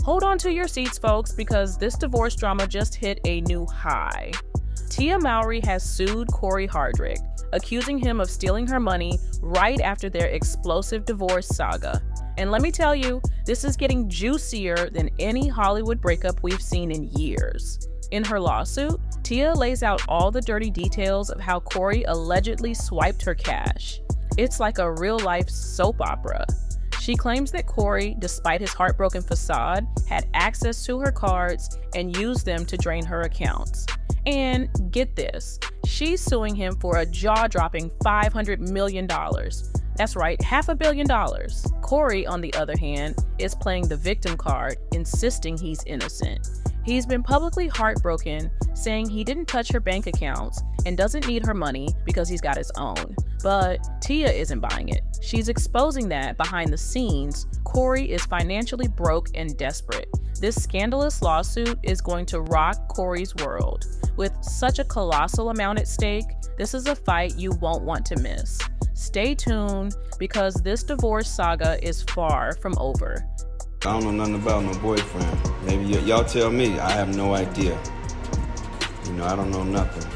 Hold on to your seats, folks, because this divorce drama just hit a new high. Tia Mowry has sued Cory Hardrict, accusing him of stealing her money right after their explosive divorce saga. And let me tell you, this is getting juicier than any Hollywood breakup we've seen in years. In her lawsuit, Tia lays out all the dirty details of how Cory allegedly swiped her cash. It's like a real-life soap opera. She claims that Cory, despite his heartbroken facade, had access to her cards and used them to drain her accounts. And get this, she's suing him for a jaw-dropping $500 million. That's right, $500 million. Cory, on the other hand, is playing the victim card, insisting he's innocent. He's been publicly heartbroken, saying he didn't touch her bank accounts and doesn't need her money because he's got his own. But Tia isn't buying it. She's exposing that behind the scenes, Cory is financially broke and desperate. This scandalous lawsuit is going to rock Cory's world. With such a colossal amount at stake, this is a fight you won't want to miss. Stay tuned, because this divorce saga is far from over. I don't know nothing about no boyfriend. Maybe y'all tell me. I have no idea. I don't know nothing.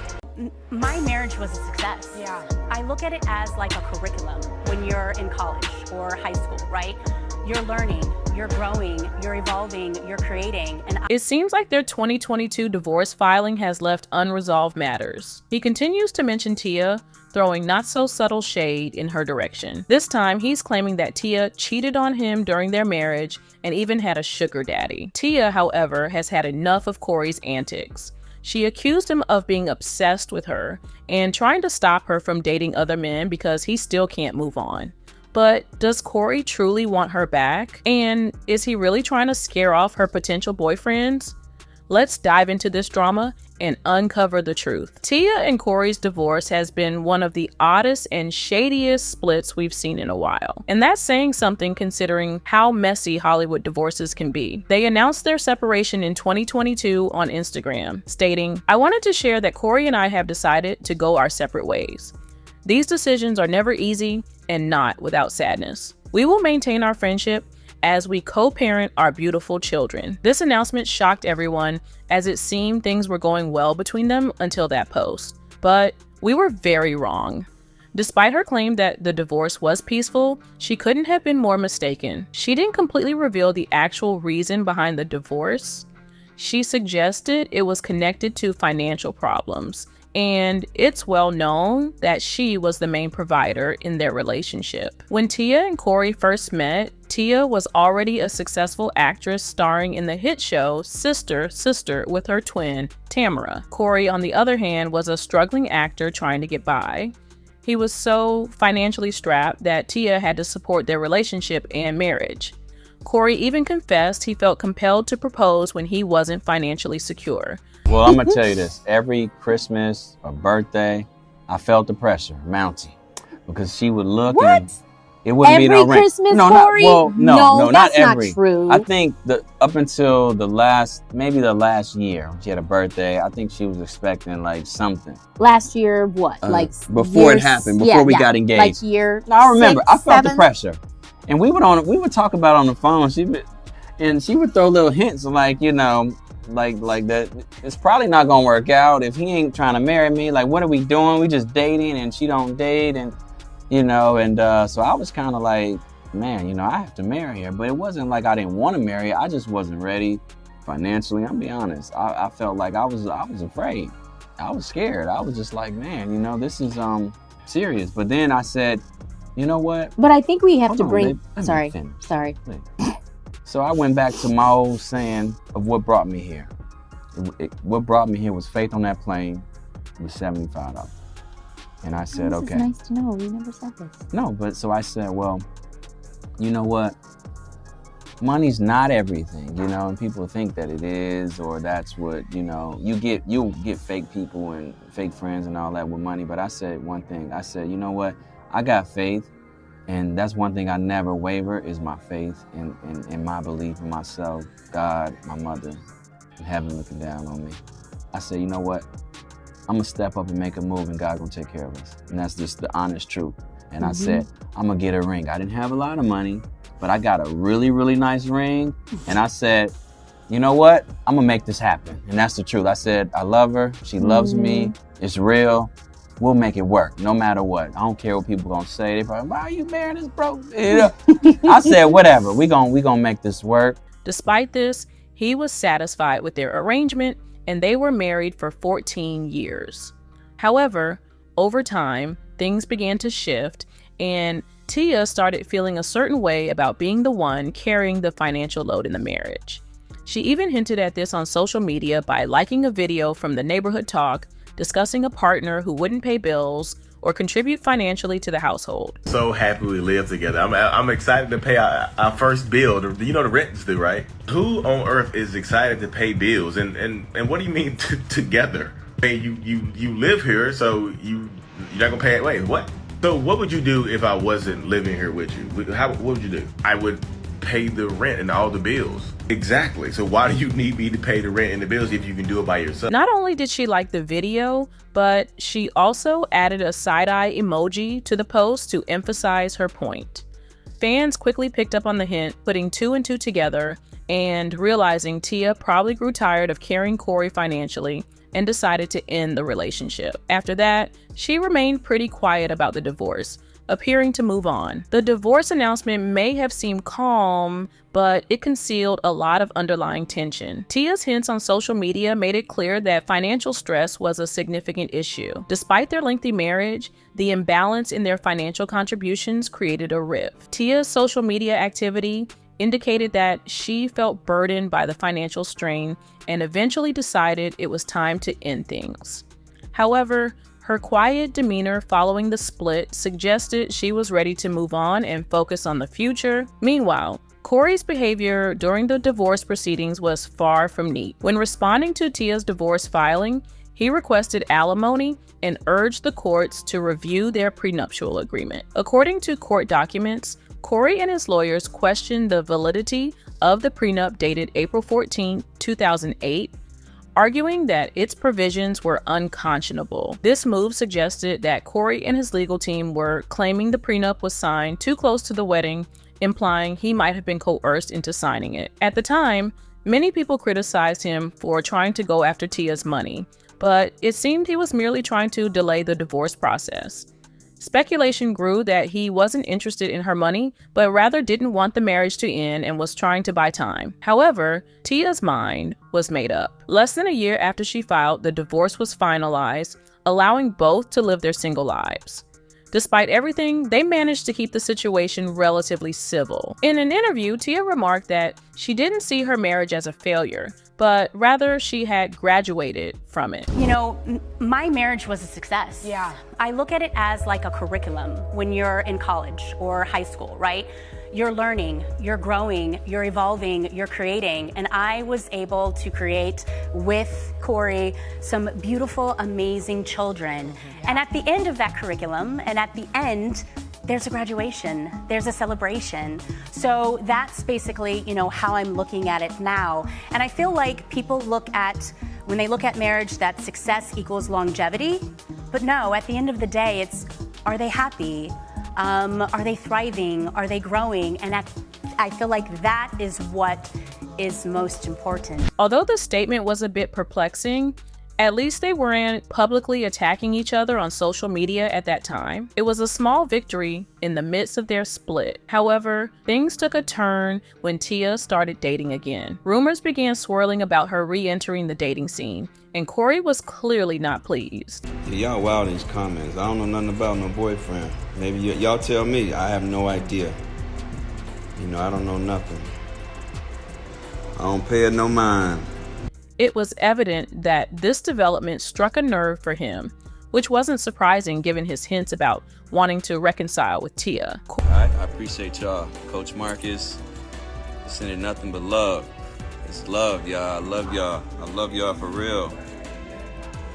My marriage was a success. Yeah. I look at it as like a curriculum when you're in college or high school, right? You're learning, you're growing, you're evolving, you're creating. And it seems like their 2022 divorce filing has left unresolved matters. He continues to mention Tia, throwing not so subtle shade in her direction. This time, he's claiming that Tia cheated on him during their marriage and even had a sugar daddy. Tia, however, has had enough of Cory's antics. She accused him of being obsessed with her and trying to stop her from dating other men because he still can't move on. But does Cory truly want her back? And is he really trying to scare off her potential boyfriends? Let's dive into this drama and uncover the truth. Tia and Cory's divorce has been one of the oddest and shadiest splits we've seen in a while. And that's saying something considering how messy Hollywood divorces can be. They announced their separation in 2022 on Instagram, stating, "I wanted to share that Cory and I have decided to go our separate ways. These decisions are never easy and not without sadness. We will maintain our friendship as we co-parent our beautiful children." This announcement shocked everyone, as it seemed things were going well between them until that post. But we were very wrong. Despite her claim that the divorce was peaceful, she couldn't have been more mistaken. She didn't completely reveal the actual reason behind the divorce. She suggested it was connected to financial problems, and it's well known that she was the main provider in their relationship. When Tia and Cory first met, Tia was already a successful actress starring in the hit show Sister, Sister with her twin, Tamara. Cory, on the other hand, was a struggling actor trying to get by. He was so financially strapped that Tia had to support their relationship and marriage. Cory even confessed he felt compelled to propose when he wasn't financially secure. Well, I'm gonna tell you this, every Christmas or birthday, I felt the pressure mounting because she would look and it wouldn't be no ring. Christmas, no, Cory? not that's every. not true. I think up until the last year, when she had a birthday, I think she was expecting like something. Last year, what? Before it happened, before we got engaged. Like year No, I remember, six, I felt seven? the pressure. And we would talk about it on the phone. She would throw little hints like that it's probably not gonna work out if he ain't trying to marry me. Like, what are we doing? We just dating and she don't date, and so I was kind of like, man, I have to marry her. But it wasn't like I didn't want to marry her. I just wasn't ready financially. I'll be honest. I felt like I was afraid. I was scared. I was just like, man, this is serious. But then I said, you know what? But I think we have Hold to on, bring. babe. Let me Sorry. finish. So I went back to my old saying of what brought me here. What brought me here was faith on that plane was $75. And I said, this okay. is nice to know. We never said this. No, but so I said, well, you know what? Money's not everything, and people think that it is, or that's what, you'll get fake people and fake friends and all that with money. But I said one thing. I said, you know what? I got faith. And that's one thing I never waver is my faith and my belief in myself, God, my mother, and heaven looking down on me. I said, you know what? I'm gonna step up and make a move and God gonna take care of us. And that's just the honest truth. And I said, I'm gonna get a ring. I didn't have a lot of money, but I got a really, really nice ring. And I said, you know what? I'm gonna make this happen. And that's the truth. I said, I love her. She loves me. It's real. We'll make it work no matter what. I don't care what people gonna say. They probably, why are you marrying this broke? You know? I said, whatever. We gonna make this work. Despite this, he was satisfied with their arrangement and they were married for 14 years. However, over time, things began to shift and Tia started feeling a certain way about being the one carrying the financial load in the marriage. She even hinted at this on social media by liking a video from the neighborhood talk discussing a partner who wouldn't pay bills or contribute financially to the household. So happy we live together. I'm excited to pay our first bill. You know the rent's due, right? Who on earth is excited to pay bills? And what do you mean together? I mean, you live here, so you're not gonna pay it. Wait, what? So what would you do if I wasn't living here with you? What would you do? I would pay the rent and all the bills. Exactly. So why do you need me to pay the rent and the bills if you can do it by yourself? Not only did she like the video, but she also added a side-eye emoji to the post to emphasize her point. Fans quickly picked up on the hint, putting two and two together and realizing Tia probably grew tired of carrying Cory financially and decided to end the relationship. After that, she remained pretty quiet about the divorce, appearing to move on. The divorce announcement may have seemed calm, but it concealed a lot of underlying tension. Tia's hints on social media made it clear that financial stress was a significant issue. Despite their lengthy marriage, the imbalance in their financial contributions created a rift. Tia's social media activity indicated that she felt burdened by the financial strain and eventually decided it was time to end things. However, her quiet demeanor following the split suggested she was ready to move on and focus on the future. Meanwhile, Cory's behavior during the divorce proceedings was far from neat. When responding to Tia's divorce filing, he requested alimony and urged the courts to review their prenuptial agreement. According to court documents, Cory and his lawyers questioned the validity of the prenup dated April 14, 2008, arguing that its provisions were unconscionable. This move suggested that Cory and his legal team were claiming the prenup was signed too close to the wedding, implying he might have been coerced into signing it. At the time, many people criticized him for trying to go after Tia's money, but it seemed he was merely trying to delay the divorce process. Speculation grew that he wasn't interested in her money, but rather didn't want the marriage to end and was trying to buy time. However, Tia's mind was made up. Less than a year after she filed, the divorce was finalized, allowing both to live their single lives. Despite everything, they managed to keep the situation relatively civil. In an interview, Tia remarked that she didn't see her marriage as a failure, but rather she had graduated from it. You know, my marriage was a success. Yeah. I look at it as like a curriculum when you're in college or high school, right? You're learning, you're growing, you're evolving, you're creating. And I was able to create with Cory some beautiful, amazing children. And at the end of that curriculum, and at the end, there's a graduation, there's a celebration. So that's basically, you know, how I'm looking at it now. And I feel like people when they look at marriage, that success equals longevity. But no, at the end of the day, it's, are they happy? Are they thriving? Are they growing? And I feel like that is what is most important. Although the statement was a bit perplexing, at least they weren't publicly attacking each other on social media at that time. It was a small victory in the midst of their split. However, things took a turn when Tia started dating again. Rumors began swirling about her re-entering the dating scene, and Cory was clearly not pleased. Yeah, y'all wild in these comments. I don't know nothing about no boyfriend. Maybe y'all tell me. I have no idea. You know, I don't know nothing. I don't pay it no mind. It was evident that this development struck a nerve for him, which wasn't surprising given his hints about wanting to reconcile with Tia. I appreciate y'all. Coach Marcus, sending nothing but love. It's love, y'all. I love y'all. I love y'all for real.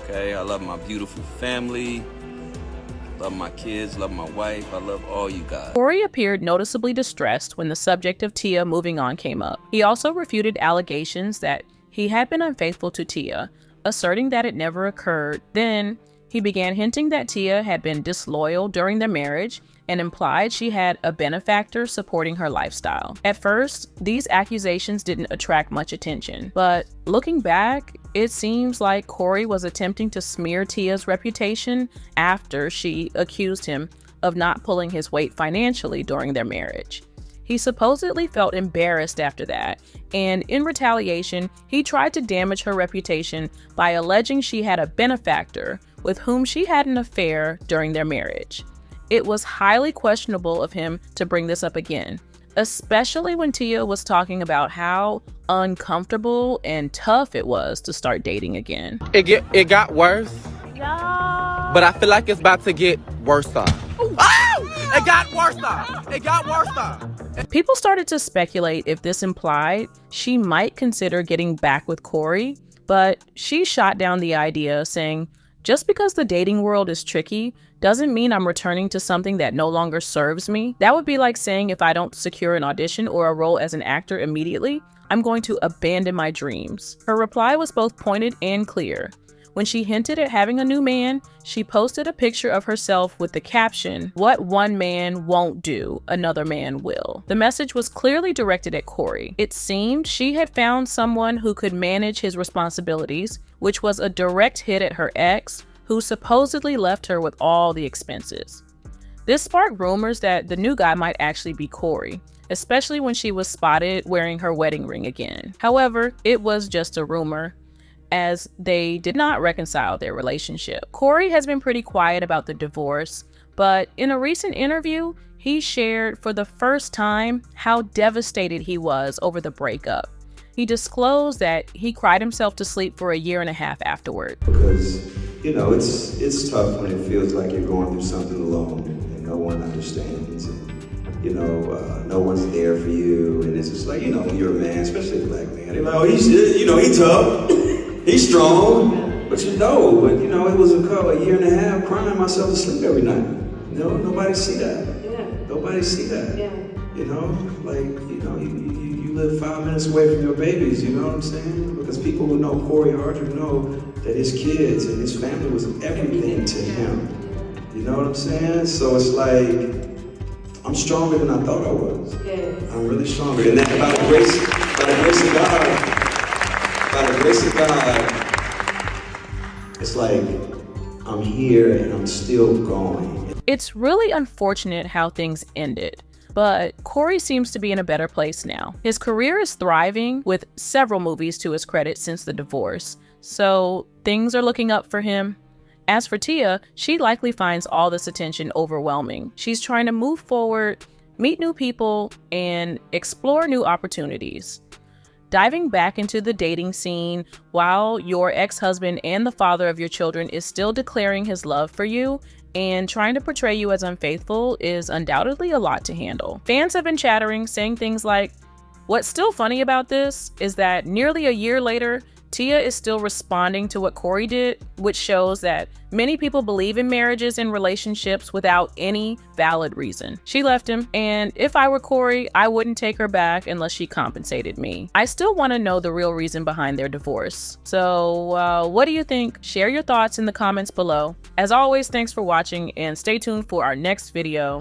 Okay, I love my beautiful family. Love my kids, love my wife. I love all you guys. Cory appeared noticeably distressed when the subject of Tia moving on came up. He also refuted allegations that he had been unfaithful to Tia, asserting that it never occurred. Then, He began hinting that Tia had been disloyal during their marriage and implied she had a benefactor supporting her lifestyle. At first, these accusations didn't attract much attention, but looking back, it seems like Cory was attempting to smear Tia's reputation after she accused him of not pulling his weight financially during their marriage. He supposedly felt embarrassed after that, and in retaliation, he tried to damage her reputation by alleging she had a benefactor with whom she had an affair during their marriage. It was highly questionable of him to bring this up again, especially when Tia was talking about how uncomfortable and tough it was to start dating again. It got worse, but I feel like it's about to get worse. Oh! It got worse. It got worse. People started to speculate if this implied she might consider getting back with Cory, but she shot down the idea, saying, "Just because the dating world is tricky doesn't mean I'm returning to something that no longer serves me. That would be like saying if I don't secure an audition or a role as an actor immediately, I'm going to abandon my dreams." Her reply was both pointed and clear. When she hinted at having a new man, she posted a picture of herself with the caption, "What one man won't do, another man will." The message was clearly directed at Cory. It seemed she had found someone who could manage his responsibilities, which was a direct hit at her ex, who supposedly left her with all the expenses. This sparked rumors that the new guy might actually be Cory, especially when she was spotted wearing her wedding ring again. However, it was just a rumor, as they did not reconcile their relationship. Cory has been pretty quiet about the divorce, but in a recent interview, he shared for the first time how devastated he was over the breakup. He disclosed that he cried himself to sleep for a year and a half afterward. Because, you know, it's tough when it feels like you're going through something alone and no one understands. And, you know, no one's there for you. And it's just like, you know, when you're a man, especially a black man, they're like, oh, he's tough. He's strong, but you know, it was a year and a half crying myself to sleep every night. You know, nobody see that. Yeah. Nobody see that. Yeah. You know, like, you live 5 minutes away from your babies, you know what I'm saying? Because people who know Cory Hardrict know that his kids and his family was everything to him. You know what I'm saying? So it's like, I'm stronger than I thought I was. Yes. I'm really stronger. And that by the grace of God, it's like, I'm here and I'm still going. It's really unfortunate how things ended, but Cory seems to be in a better place now. His career is thriving with several movies to his credit since the divorce, so things are looking up for him. As for Tia, she likely finds all this attention overwhelming. She's trying to move forward, meet new people, and explore new opportunities. Diving back into the dating scene while your ex-husband and the father of your children is still declaring his love for you and trying to portray you as unfaithful is undoubtedly a lot to handle. Fans have been chattering, saying things like, "What's still funny about this is that nearly a year later, Tia is still responding to what Cory did, which shows that many people believe in marriages and relationships without any valid reason. She left him, and if I were Cory, I wouldn't take her back unless she compensated me." I still want to know the real reason behind their divorce. So what do you think? Share your thoughts in the comments below. As always, thanks for watching and stay tuned for our next video.